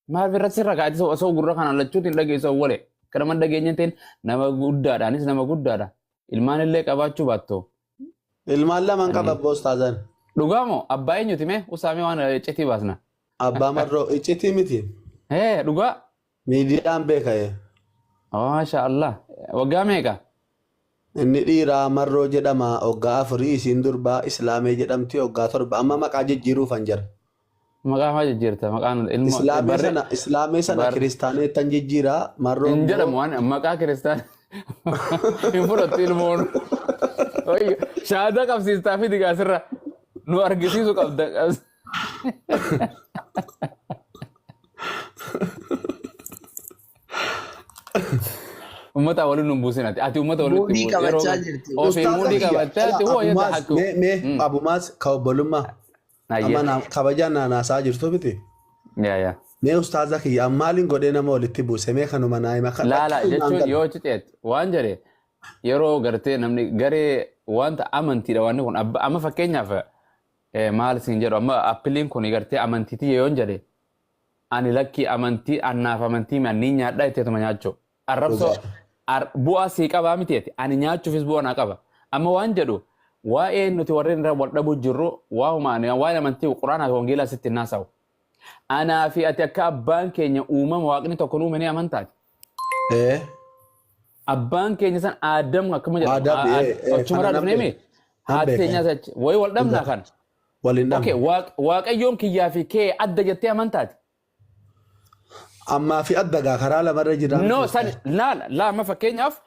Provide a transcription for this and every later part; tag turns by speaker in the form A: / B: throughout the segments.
A: ما في رسالة قاعد سو قرر كان على تشوت إلا جيسوا وله كرمان دقيقة تين نما قدّا أنيس نما قدّا ilmaan illee qabaachuu baattu.
B: Ilmaan lama qaba boos taazan.
A: Dhugaamoo abbaa eenyuti mee usaamee waan iccitii baasna.
B: Abbaa marroo iccitii miti.
A: Dhugaa.
B: Miidiyaan beeka'e.
A: Maasha Allah. Waggaa meeqa?
B: Inni dhiiraa marroo jedhama waggaa 4 isiin durbaa islaamee jedhamti waggaa 7 amma maqaa jijjiiruuf an jira.
A: Maqaa maa jijjiirta maqaan ilmoo.
B: Islaamee sana kiristaaneettan jijjiiraa marroo.
A: Hin jedhamu waan maqaa kiristaan. Hin fudhattu ilmoon. Shahaada qabsiistaa fi digaasirra nu argisiisu qabda. Ummata waliin nu buusinati. Ati ummata waliin
C: Muudii qabachaa jirti.
A: Ofii muudii qabachaa jirti. Hoo yadda hakku.
B: Mee abumaas kabbolummaa. Amma kabajaan naanaasaa jirtu miti.
A: Yaa.
B: Mee ustaaza kiyya maaliin godhee nama walitti buuse mee kanuma naa'ima kan.
A: Laala jechuun yoo citeet waan jedhe yeroo gartee namni garee wanta amantiidha waan kun amma fakkeenyaaf maal siin jedhu amma appiliin kun gartee amantiitii yoon jedhe ani lakkii amantii annaaf amantii manni nyaadhaa itteetuma nyaachuu arrabsoo bu'aa sii qabaa miteeti ani nyaachuufis bu'aa naa qaba amma waan jedhu waa'ee nuti warreen irra wal dhabuu jirru waa'ee amantii quraanaa wangeelaa sitti naasawu. Anaa fi ati akka abbaan keenya uumama waaqni tokko nu uumanii amantaati. Abbaan keenya san Aadam akkuma jedhamu. Achumara dhufnee mee? Haati keenyaas achi. Wayi wal dhabnaa kan?
B: Waliin dhabna.
A: Waaqayyoon kiyyaa fi kee adda jettee amantaati.
B: Ammaa fi adda gaa karaa lamarra jira.
A: No san laala amma fakkeenyaaf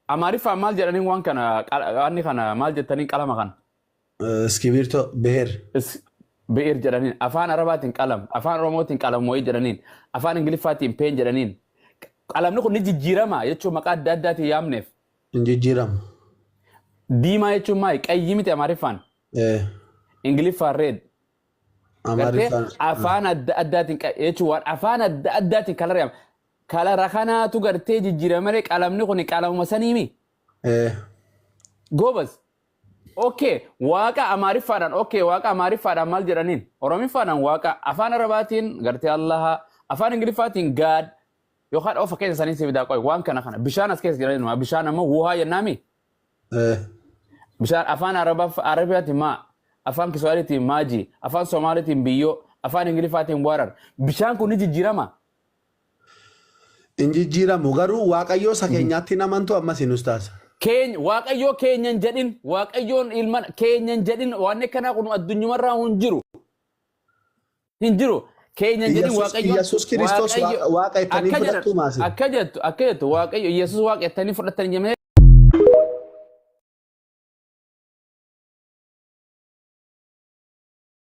A: Amaariffaan maal jedhanii waan kana maal jettanii qalama kana?
B: Iskibirtoo beher.
A: Beer jedhaniin afaan arabaatiin qalam afaan oromootiin qalam wayii jedhaniin afaan ingiliffaatiin peen jedhaniin qalamni kun ni jijjiirama jechuun maqaa adda addaatiin yaamneef.
B: Hin jijjiiramu.
A: Diimaa jechuun maali qayyii miti amaariffaan. Ingiliffaan reed.
B: Amaariffaan.
A: Afaan adda addaatiin jechuun waan afaan adda addaatiin kalara yaama. Kalara kanaatu gartee jijjiiramee qalamni kun qalamuma saniimi. Goobas. Okay, waaqa amaariffaadhaan waaqa amaariffaadhaan maal jedhaniin oromiffaadhaan waaqa afaan arabaatiin gartee allaha afaan ingiliffaatiin gaad yookaan of fakkeenya sanii si fidaa qoy waan kana bishaan as keessa jiran bishaan ammoo wuhaa jennaami. Bishaan afaan arabaatiin maa afaan kiswaalitiin maaji afaan soomaalitiin biyyoo afaan ingiliffaatiin warar bishaan kun ni jijjiirama.
B: Hin jijjiiramu garuu waaqayyoo isa keenyaatti namantu ammas hin ustaasa.
A: Waaqayyoo keenyan jedhin waaqayyoon ilman keenyan jedhin waan kana kun addunyaarraa hin jiru keenyan jedhin waaqayyoon
B: Yesuus Kiristoos waaqa ittanii fudhattu maasi.
A: Akka jettu waaqayyo Yesuus waaqa ittanii fudhatanii jemee